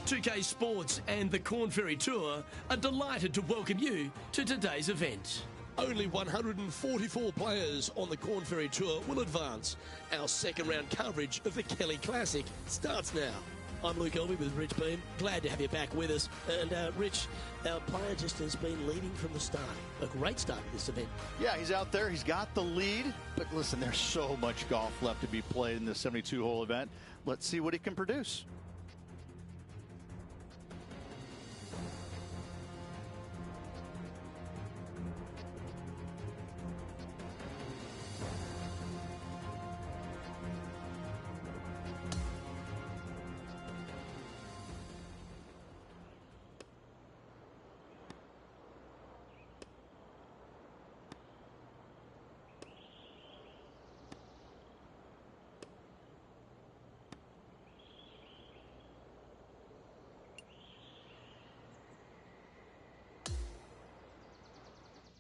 2K Sports and the Corn Ferry Tour are delighted to welcome you to today's event. Only 144 players on the Corn Ferry Tour will advance. Our second round coverage of the Kelly Classic starts now. I'm Luke Elby with Rich Beam. Glad to have you back with us. And Rich, our player just has been leading from the start. A great start to this event. Yeah, he's out there. He's got the lead. But listen, there's so much golf left to be played in this 72-hole event. Let's see what he can produce.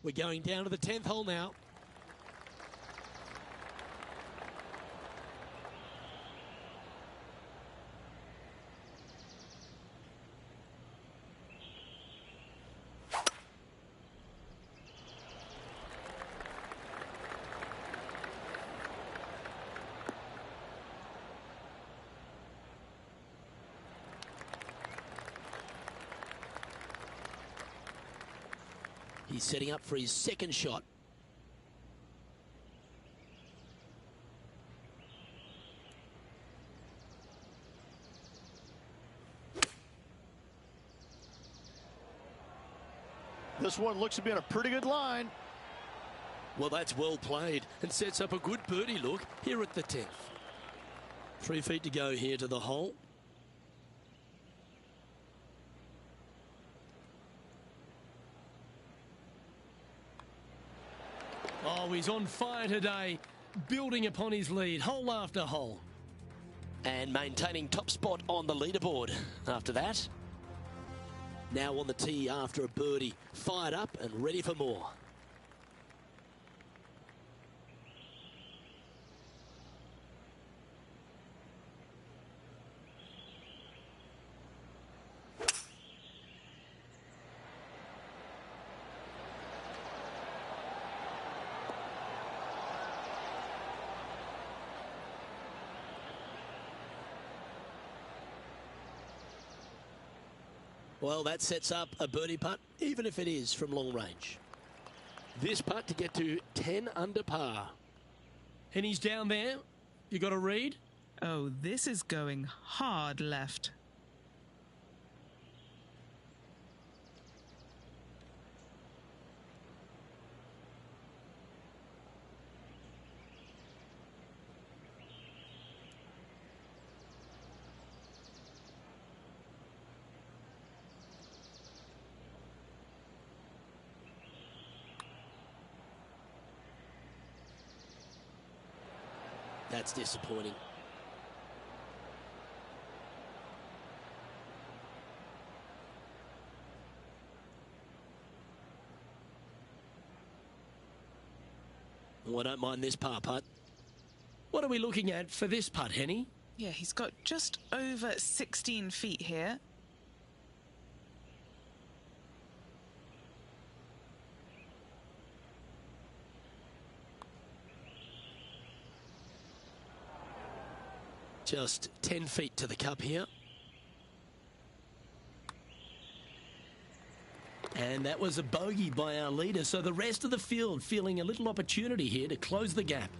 We're going down to the 10th hole now. He's setting up for his second shot. This one looks to be on a pretty good line. Well, that's well played and sets up a good birdie look here at the 10th. 3 feet to go here to the hole. Oh, he's on fire today, building upon his lead, hole after hole. And maintaining top spot on the leaderboard after that. Now on the tee after a birdie, fired up and ready for more. Well, that sets up a birdie putt, even if it is from long range. This putt to get to 10 under par. And he's down there. You got a read? Oh, this is going hard left. That's disappointing. Oh, I don't mind this par putt. What are we looking at for this putt, Henny? Yeah, he's got just over 16 feet here. Just 10 feet to the cup here. And that was a bogey by our leader, so the rest of the field feeling a little opportunity here to close the gap.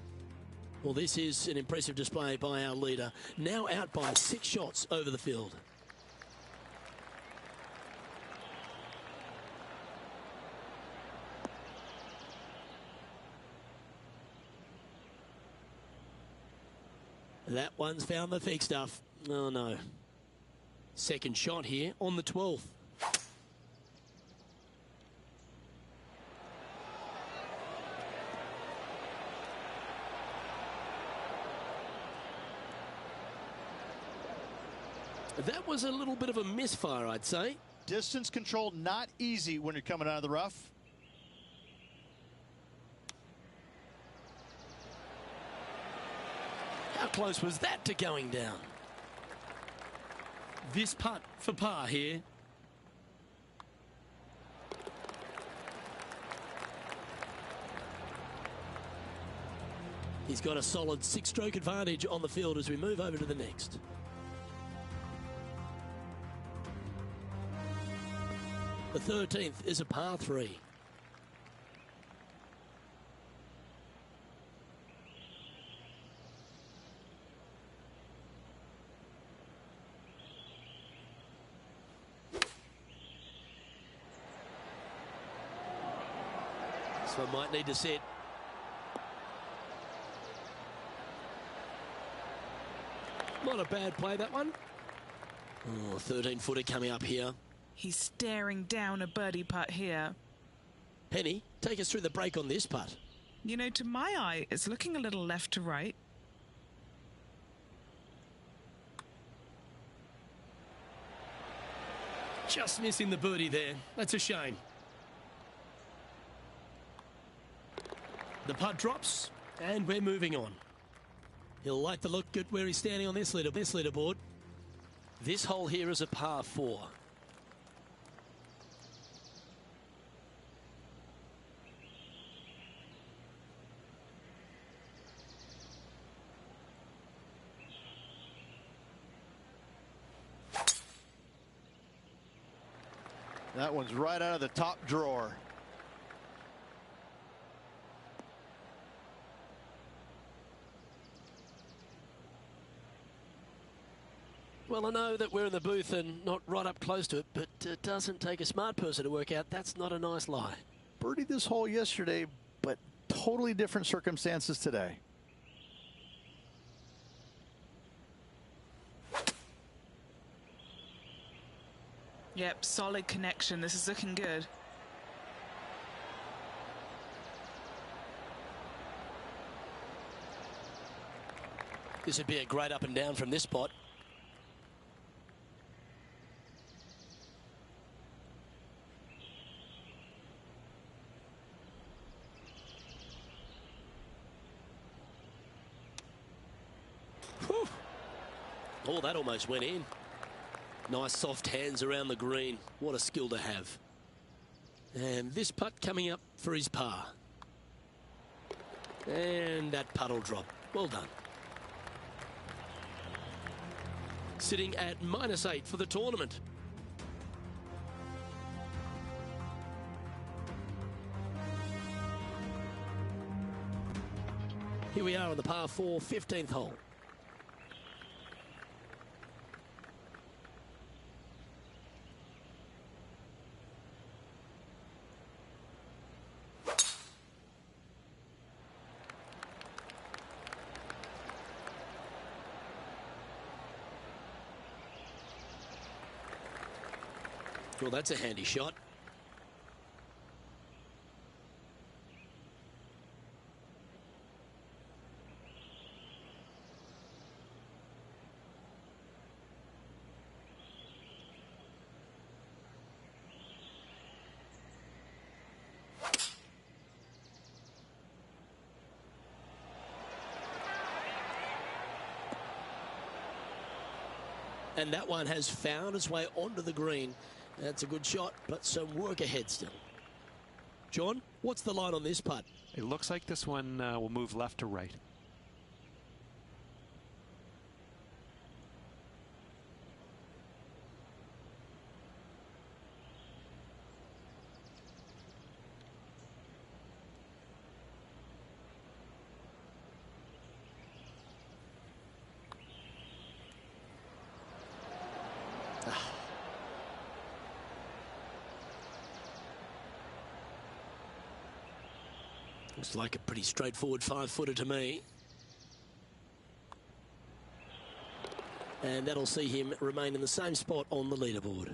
Well, this is an impressive display by our leader, now out by 6 shots over the field. That one's found the thick stuff. Oh, no. Second shot here on the 12th. That was a little bit of a misfire, I'd say. Distance control not easy when you're coming out of the rough. How close was that to going down? this putt for par here. He's got a solid 6-stroke advantage on the field as we move over to the next. The 13th is a par 3. So I might need to set. Not a bad play, that one. Oh, 13-footer coming up here. He's staring down a birdie putt here. Penny, take us through the break on this putt. You know, to my eye, it's looking a little left to right. Just missing the birdie there. That's a shame. The putt drops, and we're moving on. He'll like the look at where he's standing on this leaderboard. This hole here is a par 4. That one's right out of the top drawer. Well, I know that we're in the booth and not right up close to it, but it doesn't take a smart person to work out that's not a nice lie. Birdied this hole yesterday, but totally different circumstances today. Yep, solid connection. This is looking good. This would be a great up and down from this spot. Whew. Oh, that almost went in. Nice soft hands around the green. What a skill to have. And this putt coming up for his par. And that putt will drop. Well done. Sitting at -8 for the tournament. Here we are on the par 4, 15th hole. Well, that's a handy shot. And that one has found its way onto the green. That's a good shot, but some work ahead still. John, what's the line on this putt? It looks like this one will move left to right. Looks like a pretty straightforward 5-footer to me. And that'll see him remain in the same spot on the leaderboard.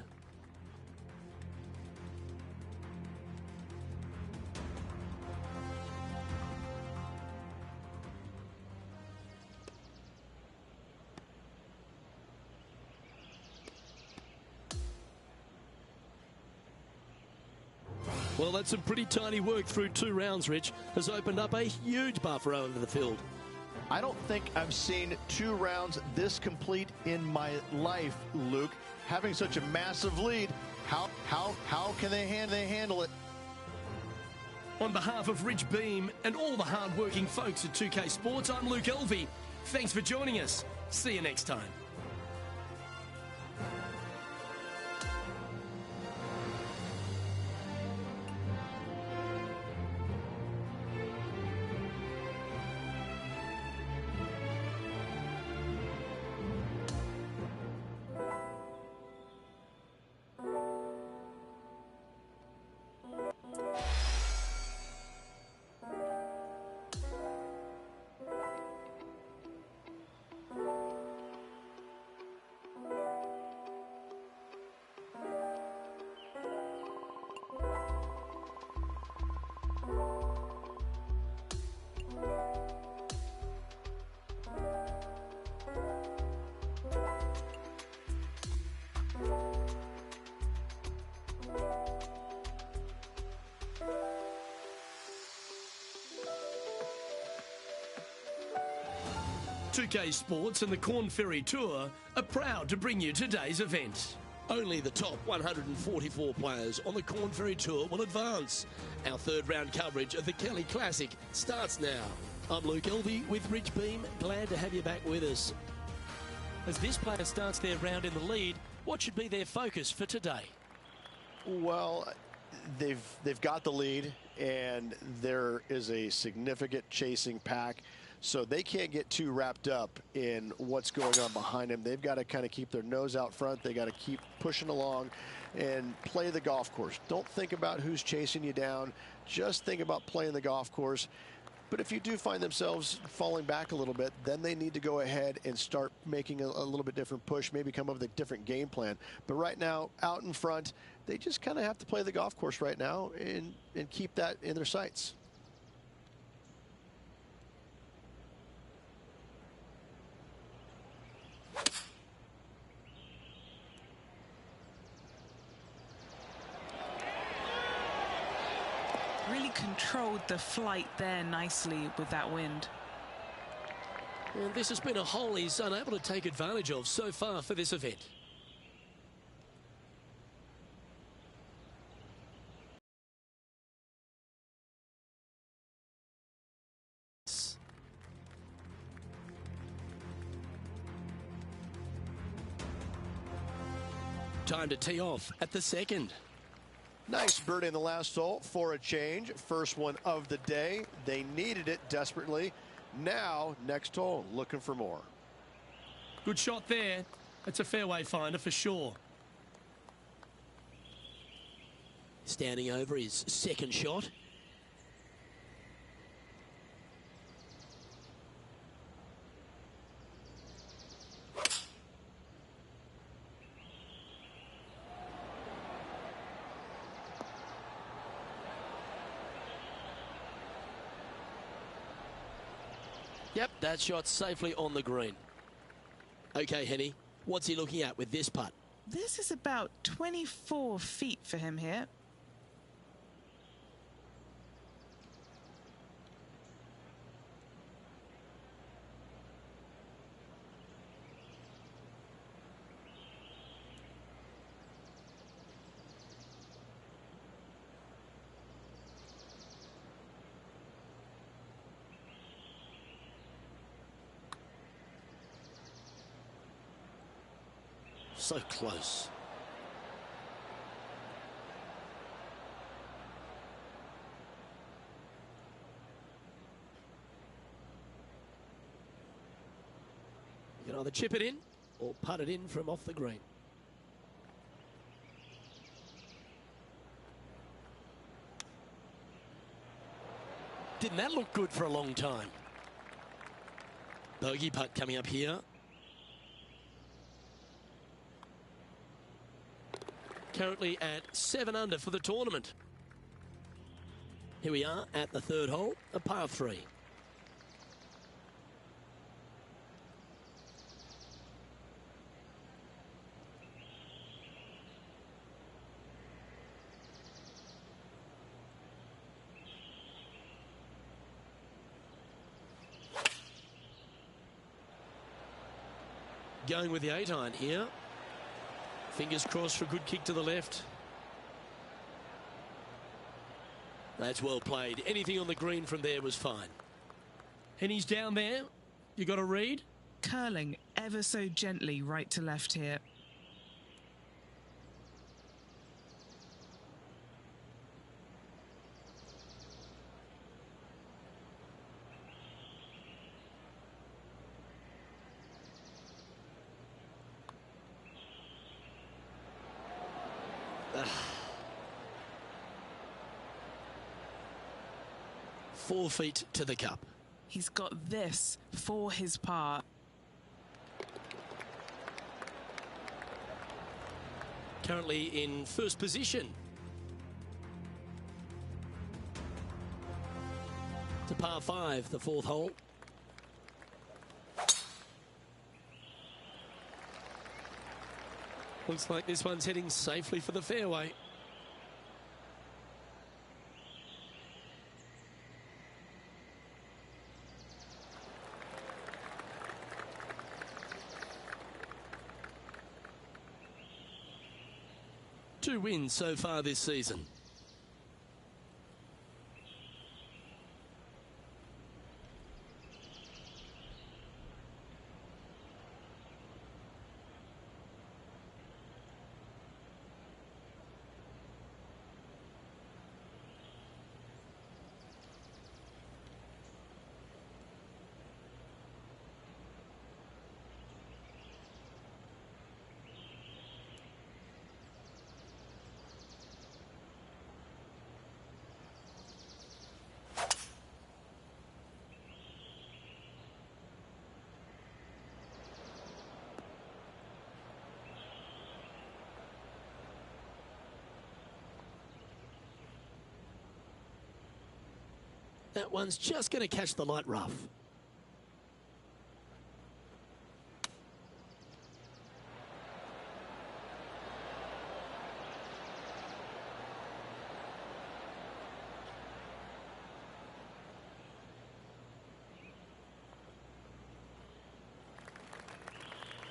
Well, that's some pretty tiny work through 2 rounds, Rich. Has opened up a huge buffer over the field. I don't think I've seen 2 rounds this complete in my life, Luke. Having such a massive lead, how can they handle it? On behalf of Rich Beam and all the hard-working folks at 2K Sports, I'm Luke Elvey. Thanks for joining us. See you next time. .2K Sports and the Corn Ferry Tour are proud to bring you today's event. Only the top 144 players on the Corn Ferry Tour will advance. Our third round coverage of the Kelly Classic starts now. I'm Luke Elvey with Rich Beam. Glad to have you back with us. As this player starts their round in the lead, what should be their focus for today? Well, they've got the lead, and there is a significant chasing pack, so they can't get too wrapped up in what's going on behind them. They've got to kind of keep their nose out front. They got to keep pushing along and play the golf course. Don't think about who's chasing you down. Just think about playing the golf course. But if you do find themselves falling back a little bit, then they need to go ahead and start making a little bit different push, maybe come up with a different game plan. But right now, out in front, they just kind of have to play the golf course right now and keep that in their sights. Really controlled the flight there nicely with that wind. And this has been a hole he's unable to take advantage of so far for this event. Time to tee off at the second. Nice birdie in the last hole for a change. First one of the day. They needed it desperately. Now, next hole, looking for more. Good shot there. That's a fairway finder for sure. Standing over his second shot. Yep, that shot's safely on the green. Okay, Henny, what's he looking at with this putt? This is about 24 feet for him here. So close. You can either chip it in or putt it in from off the green. Didn't that look good for a long time? Bogey putt coming up here. Currently at 7 under for the tournament. Here we are at the third hole, a par 3. going with the 8-iron here. Fingers crossed for a good kick to the left. That's well played. Anything on the green from there was fine. And he's down there. You got a read? Curling ever so gently right to left here. Ah. 4 feet to the cup. He's got this for his par. Currently in first position. To par 5, the 4th hole. Looks like this one's heading safely for the fairway. Two wins so far this season. That one's just going to catch the light rough.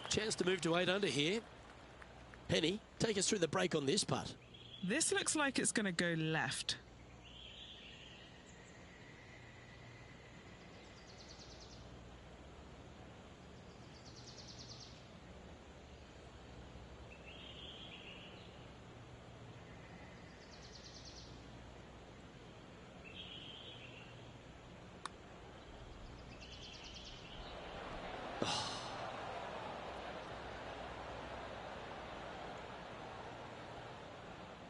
Chance to move to 8 under here. Penny, take us through the break on this putt. This looks like it's going to go left.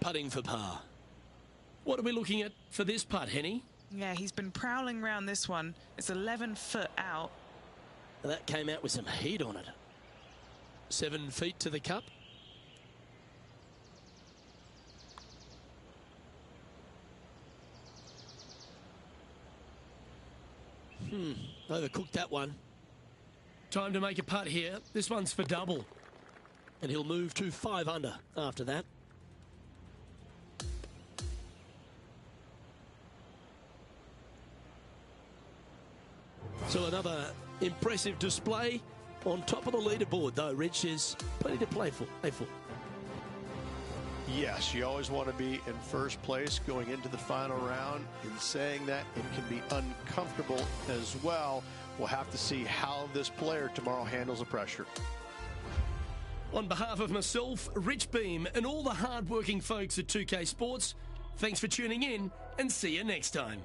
Putting for par. What are we looking at for this putt, Henny? Yeah, he's been prowling around this one. It's 11 foot out. That came out with some heat on it. 7 feet to the cup. Overcooked that one. Time to make a putt here. This one's for double. And he'll move to 5 under after that. So another impressive display on top of the leaderboard, though. Rich, is plenty to play for. Yes, you always want to be in first place going into the final round. In saying that, it can be uncomfortable as well. We'll have to see how this player tomorrow handles the pressure. On behalf of myself, Rich Beam, and all the hard-working folks at 2K Sports, thanks for tuning in, and see you next time.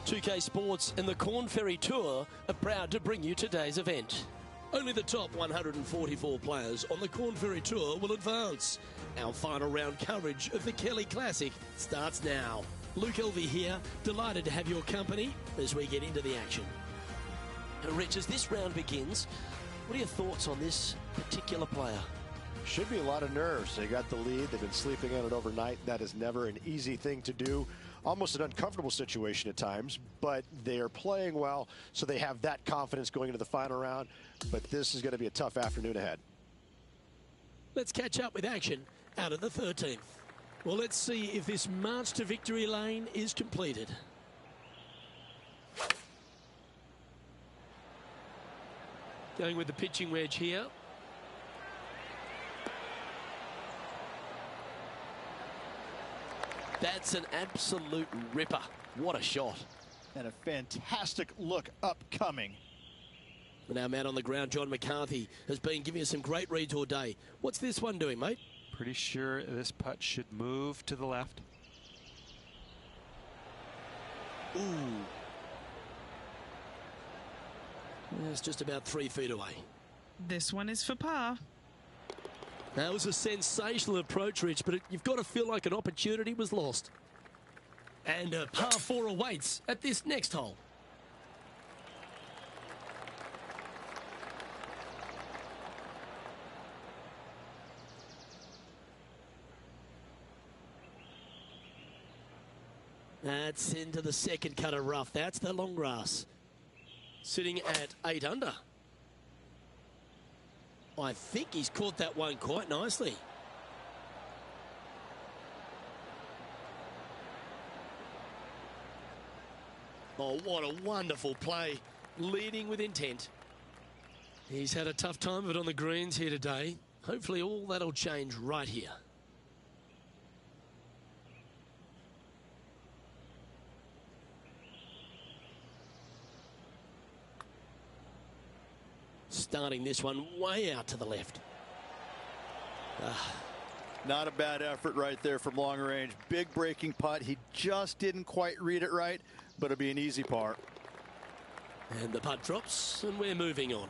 2K Sports and the Corn Ferry Tour are proud to bring you today's event. Only the top 144 players on the Corn Ferry Tour will advance. Our final round coverage of the Kelly Classic starts now. Luke Elvey here, delighted to have your company as we get into the action. Rich, as this round begins, what are your thoughts on this particular player? Should be a lot of nerves. They got the lead. They've been sleeping on it overnight. That is never an easy thing to do. Almost an uncomfortable situation at times, but they are playing well, so they have that confidence going into the final round. But this is going to be a tough afternoon ahead. Let's catch up with action out of the 13th. Well, let's see if this march to victory lane is completed. Going with the pitching wedge here. That's an absolute ripper. What a shot. And a fantastic look upcoming. And our man on the ground, John McCarthy, has been giving us some great reads all day. What's this one doing, mate? Pretty sure this putt should move to the left. Ooh. It's just about 3 feet away. This one is for par. That was a sensational approach, Rich, but you've got to feel like an opportunity was lost. And a par 4 awaits at this next hole. That's into the second cut of rough. That's the long grass. Sitting at 8 under. I think he's caught that one quite nicely. Oh, what a wonderful play. Leading with intent. He's had a tough time of it on the greens here today. Hopefully all that'll change right here. Starting this one way out to the left. Not a bad effort right there from long range. Big breaking putt. He just didn't quite read it right, but it'll be an easy par. And the putt drops, and we're moving on.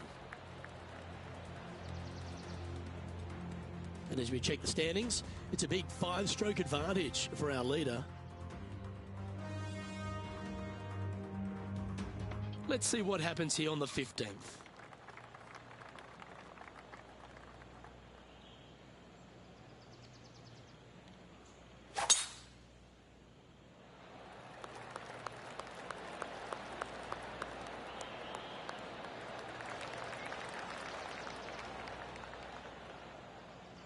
And as we check the standings, it's a big 5-stroke advantage for our leader. Let's see what happens here on the 15th.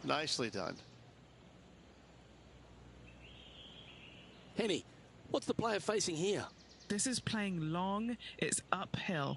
Nicely done. Henny, what's the player facing here? This is playing long. It's uphill.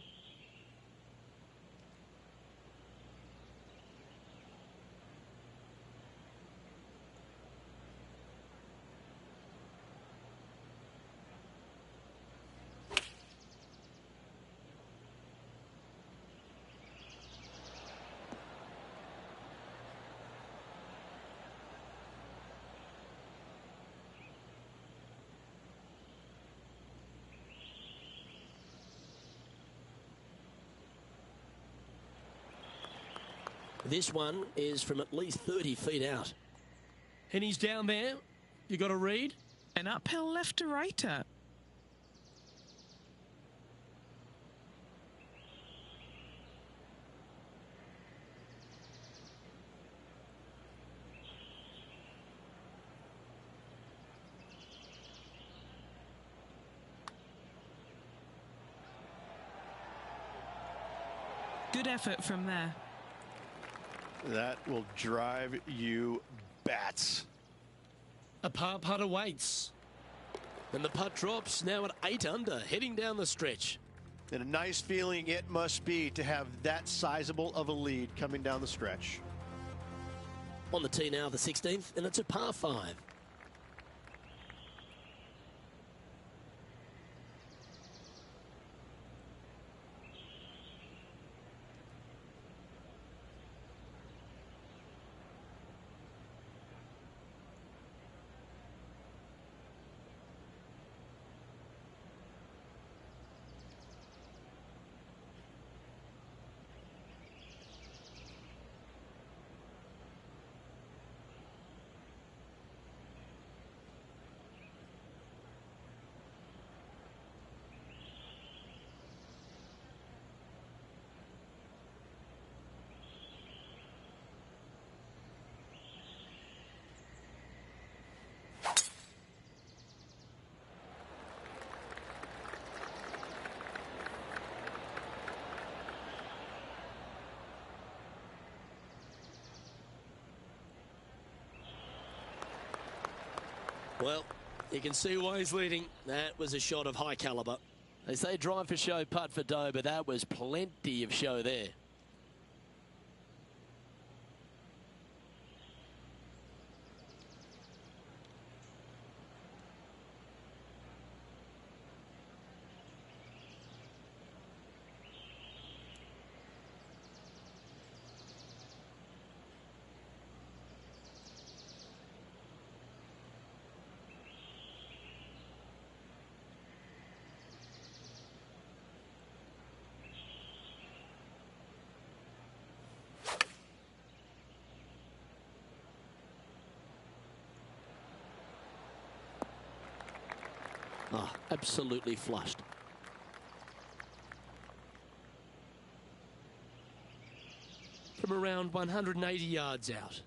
This one is from at least 30 feet out. And he's down there. You got a read? An uphill left to righter. Good effort from there. That will drive you bats. A par putt awaits. And the putt drops now at 8 under, heading down the stretch. And a nice feeling it must be to have that sizable of a lead coming down the stretch. On the tee now, the 16th, and it's a par 5. Well, you can see why he's leading. That was a shot of high caliber. They say drive for show, putt for dough, but that was plenty of show there. Oh, absolutely flushed. From around 180 yards out.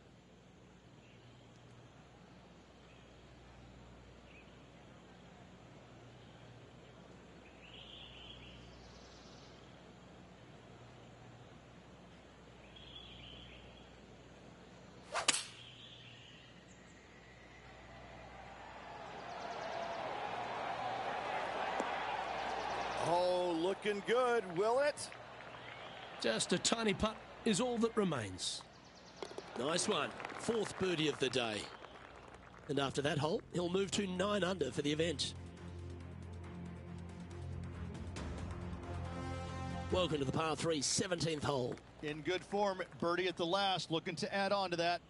Oh, looking good, will it? Just a tiny putt is all that remains. Nice one. Fourth birdie of the day. And after that hole, he'll move to 9 under for the event. Welcome to the par 3 17th hole. In good form, birdie at the last, looking to add on to that.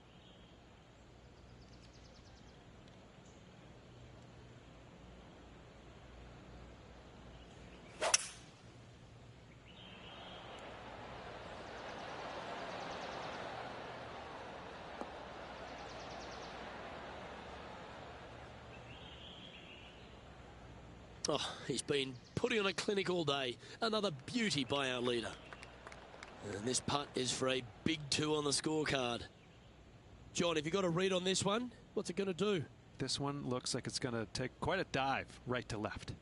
Oh, he's been putting on a clinic all day. Another beauty by our leader. And this putt is for a big 2 on the scorecard. John, have you got a read on this one? What's it going to do? This one looks like it's going to take quite a dive right to left.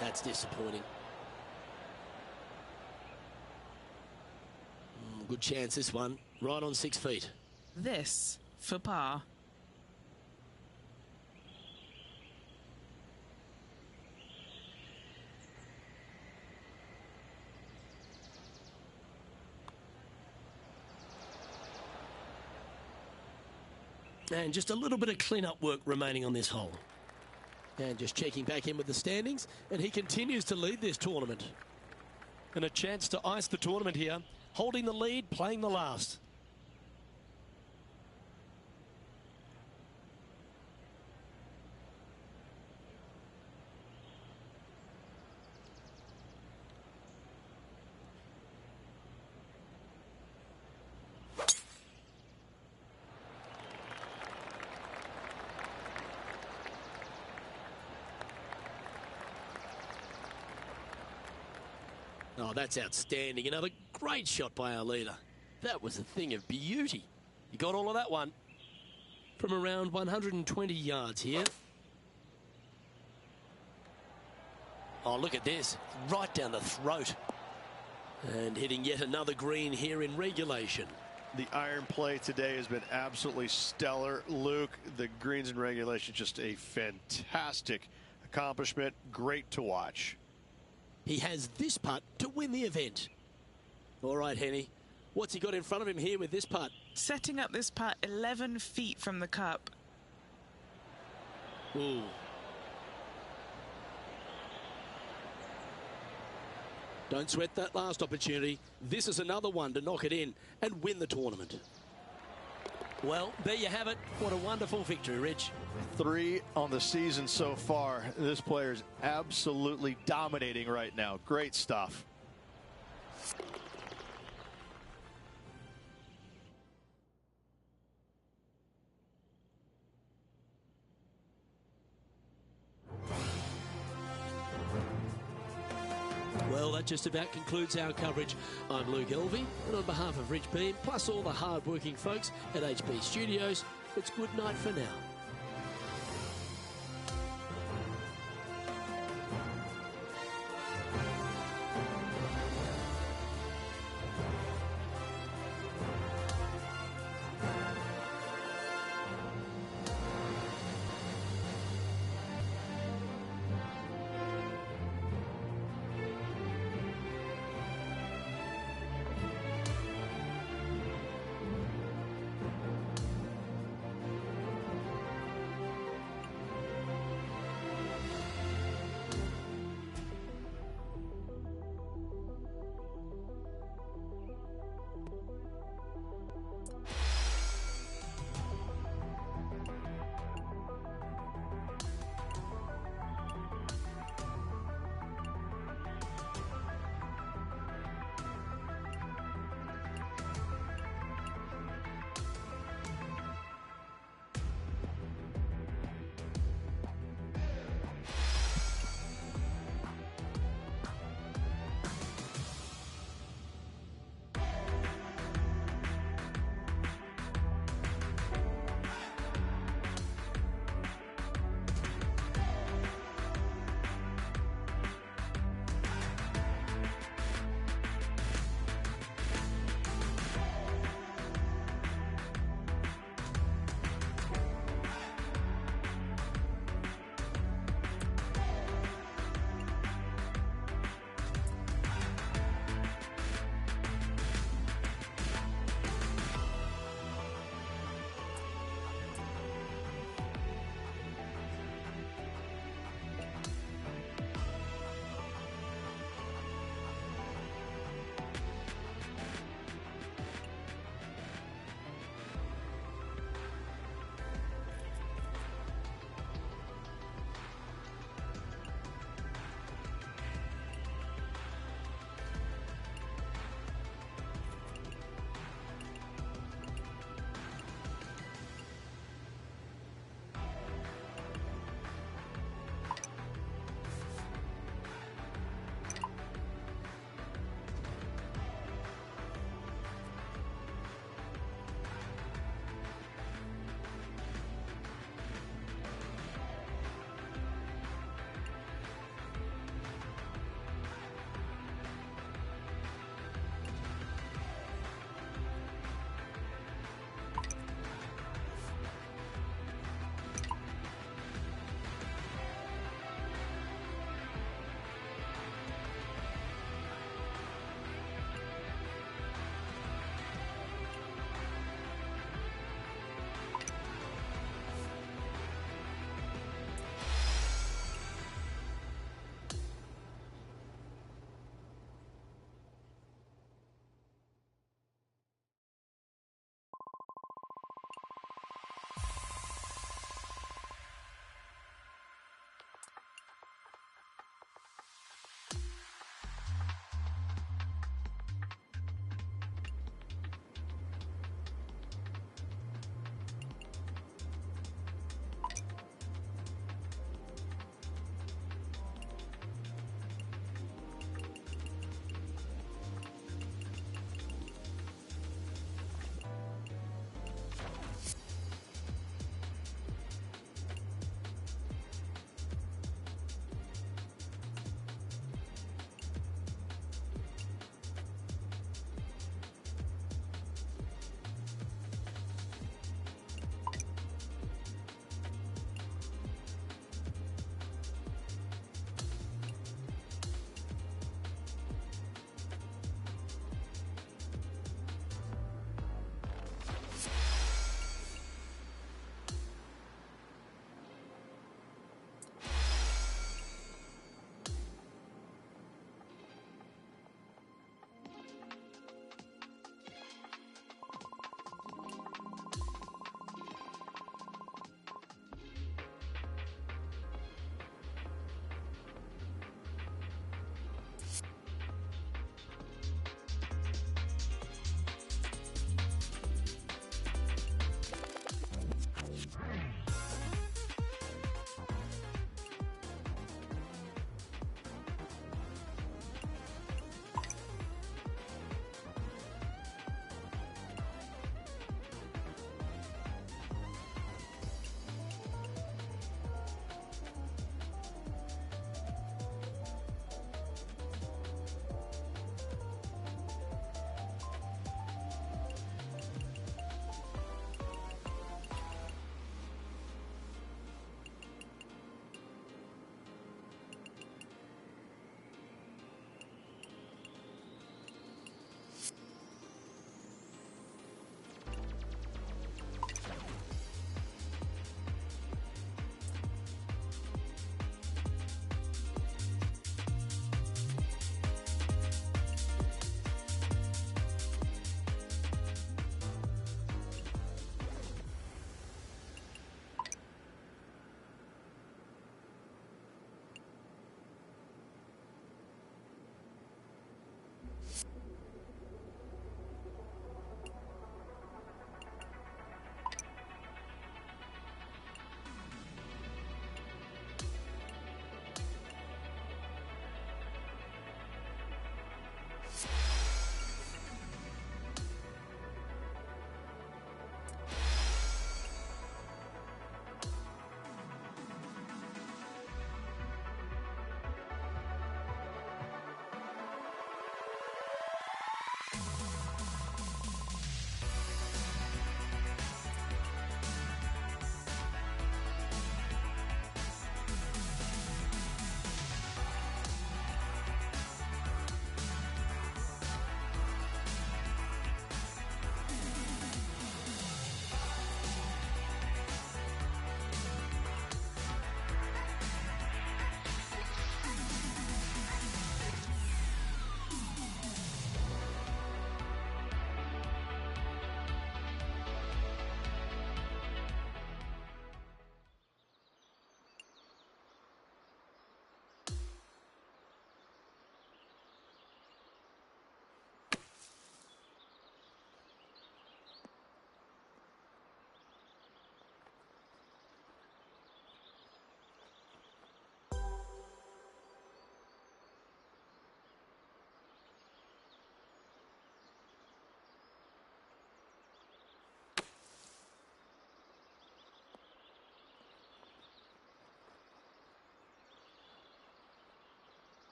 That's disappointing. Good chance this one. Right on 6 feet. This for par. And just a little bit of clean-up work remaining on this hole. And just checking back in with the standings, and he continues to lead this tournament. And a chance to ice the tournament here. Holding the lead, playing the last. Oh, that's outstanding. Another great shot by our leader. That was a thing of beauty. He got all of that one. From around 120 yards here. Oh, look at this. Right down the throat. And hitting yet another green here in regulation. The iron play today has been absolutely stellar. Luke, the greens in regulation, just a fantastic accomplishment. Great to watch. He has this putt to win the event. All right, Henny. What's he got in front of him here with this putt? Setting up this putt 11 feet from the cup. Ooh. Don't sweat that last opportunity. This is another one to knock it in and win the tournament. Well, there you have it. What a wonderful victory, Rich. 3 on the season so far. This player is absolutely dominating right now. Great stuff. Well, that just about concludes our coverage. I'm Luke Elvey, and on behalf of Rich Beam, plus all the hard-working folks at HB Studios, it's good night for now.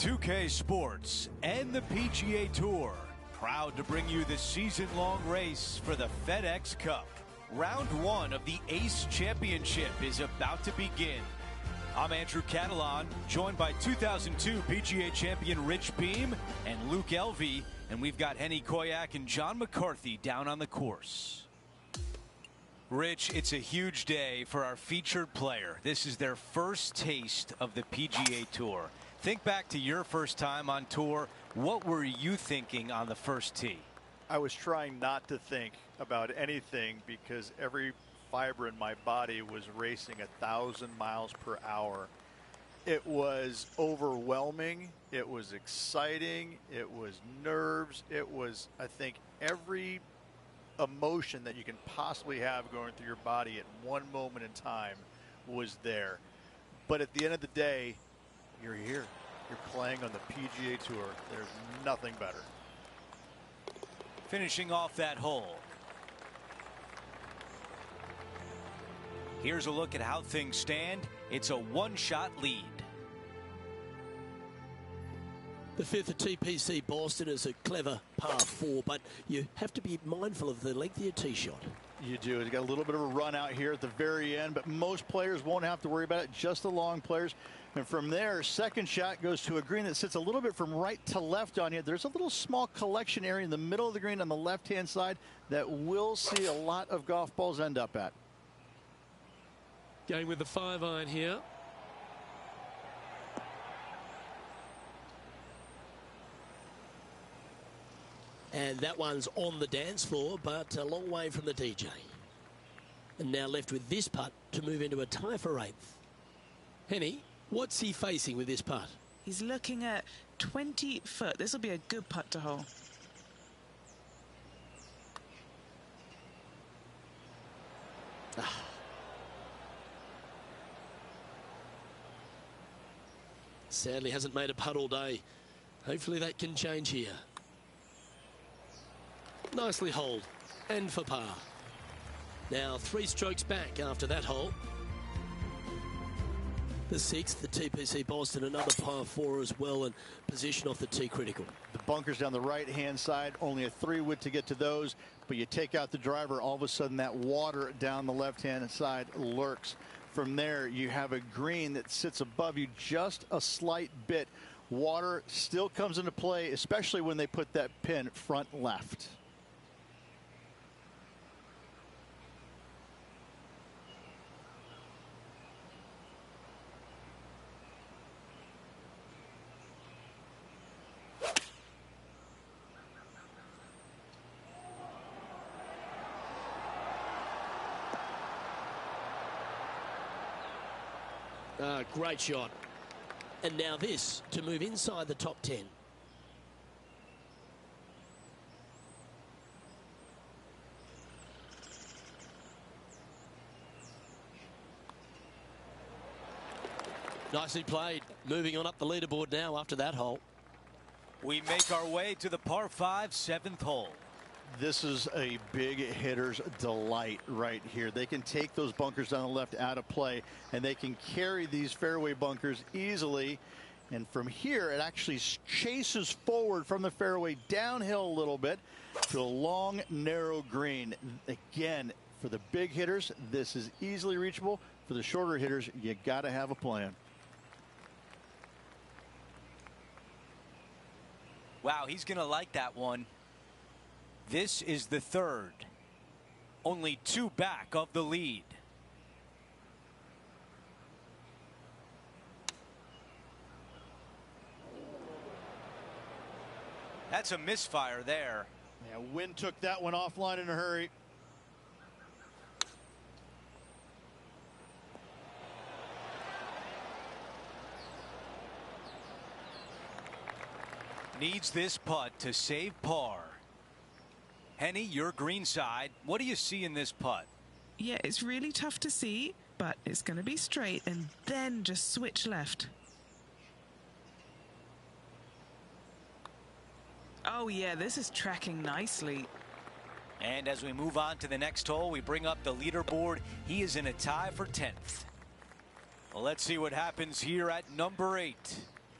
2K Sports and the PGA Tour, proud to bring you the season-long race for the FedEx Cup. Round 1 of the Ace Championship is about to begin. I'm Andrew Catalan, joined by 2002 PGA champion Rich Beem and Luke Elvey, and we've got Henny Koyak and John McCarthy down on the course. Rich, it's a huge day for our featured player. This is their first taste of the PGA Tour. Think back to your first time on tour. What were you thinking on the first tee? I was trying not to think about anything because every fiber in my body was racing 1,000 miles per hour. It was overwhelming. It was exciting. It was nerves. It was, I think, every emotion that you can possibly have going through your body at one moment in time was there. But at the end of the day, you're here. You're playing on the PGA Tour. There's nothing better. Finishing off that hole. Here's a look at how things stand. It's a one-shot lead. The fifth at TPC Boston is a clever par 4, but you have to be mindful of the length of your tee shot. You do. It's got a little bit of a run out here at the very end, but most players won't have to worry about it, just the long players. And from there, second shot goes to a green that sits a little bit from right to left on you. There's a little small collection area in the middle of the green on the left-hand side that we'll see a lot of golf balls end up at. Going with the 5-iron here. And that one's on the dance floor, but a long way from the DJ. And now left with this putt to move into a tie for 8th. Henny, what's he facing with this putt? He's looking at 20 foot. This will be a good putt to hole. Sadly hasn't made a putt all day. Hopefully that can change here. Nicely holed and for par. Now 3 strokes back after that hole. The 6th, the TPC Boston, another par 4 as well, and position off the tee critical. The bunkers down the right-hand side, only a 3-wood to get to those, but you take out the driver, all of a sudden that water down the left-hand side lurks. From there, you have a green that sits above you just a slight bit. Water still comes into play, especially when they put that pin front left. Great shot. And now this to move inside the top 10. Nicely played. Moving on up the leaderboard now after that hole. We make our way to the par 5 7th hole. This is a big hitter's delight right here. They can take those bunkers down the left out of play, and they can carry these fairway bunkers easily. And from here, it actually chases forward from the fairway downhill a little bit to a long, narrow green. Again, for the big hitters, this is easily reachable. For the shorter hitters, you got to have a plan. Wow, he's going to like that one. This is the 3rd. Only 2 back of the lead. That's a misfire there. Yeah, wind took that one offline in a hurry. Needs this putt to save par. Henny, your green side. What do you see in this putt? Yeah, it's really tough to see, but it's going to be straight and then just switch left. Oh yeah, this is tracking nicely. And as we move on to the next hole, we bring up the leaderboard. He is in a tie for 10th. Well, let's see what happens here at number 8.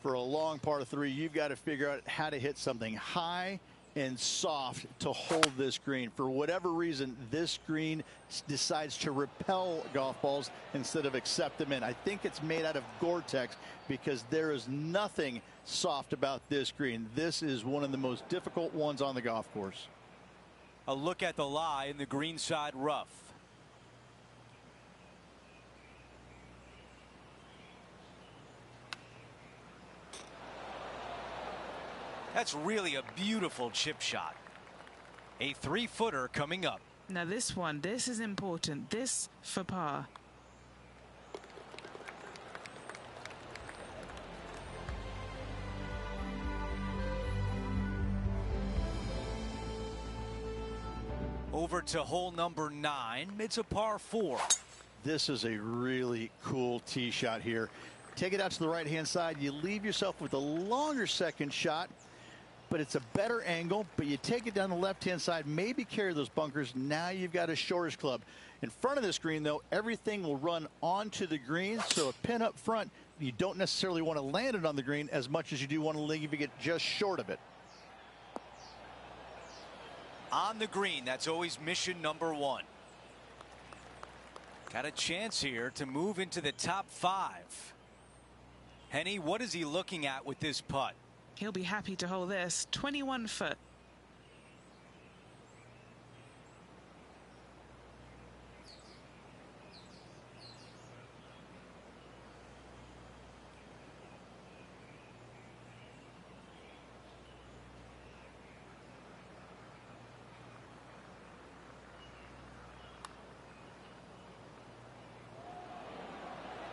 for a long par 3, you've got to figure out how to hit something high and soft to hold this green. For whatever reason, this green decides to repel golf balls instead of accept them in. I think it's made out of Gore-Tex because there is nothing soft about this green. This is one of the most difficult ones on the golf course. A look at the lie in the greenside rough. That's really a beautiful chip shot. A 3-footer coming up. Now this one, this is important. This for par. Over to hole number 9. It's a par 4. This is a really cool tee shot here. Take it out to the right-hand side. You leave yourself with a longer second shot, but it's a better angle. But you take it down the left-hand side, maybe carry those bunkers. Now you've got a shortish club. In front of this green, though, everything will run onto the green. So a pin up front, you don't necessarily want to land it on the green as much as you do want to leave it just short of it. On the green, that's always mission number 1. Got a chance here to move into the top 5. Henny, what is he looking at with this putt? He'll be happy to hold this. 21 foot.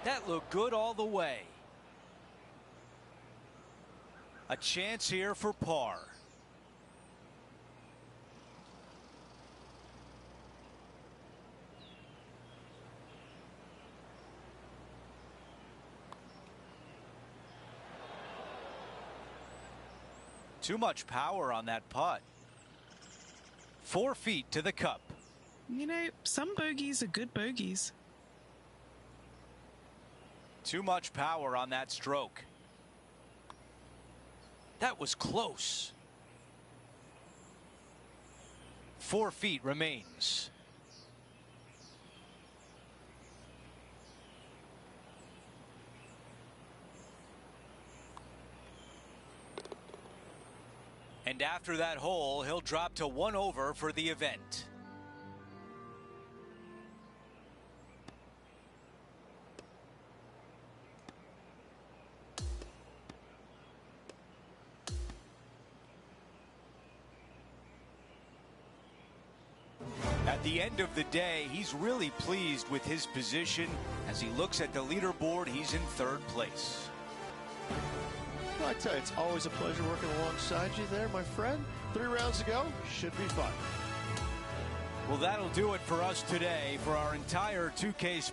That looked good all the way. A chance here for par. Too much power on that putt. 4 feet to the cup. You know, some bogeys are good bogeys. Too much power on that stroke. That was close. 4 feet remains. And after that hole, he'll drop to 1 over for the event. At the end of the day, he's really pleased with his position. As he looks at the leaderboard, he's in 3rd place. Well, I tell you, it's always a pleasure working alongside you there, my friend. 3 rounds to go. Should be fun. Well, that'll do it for us today. For our entire 2K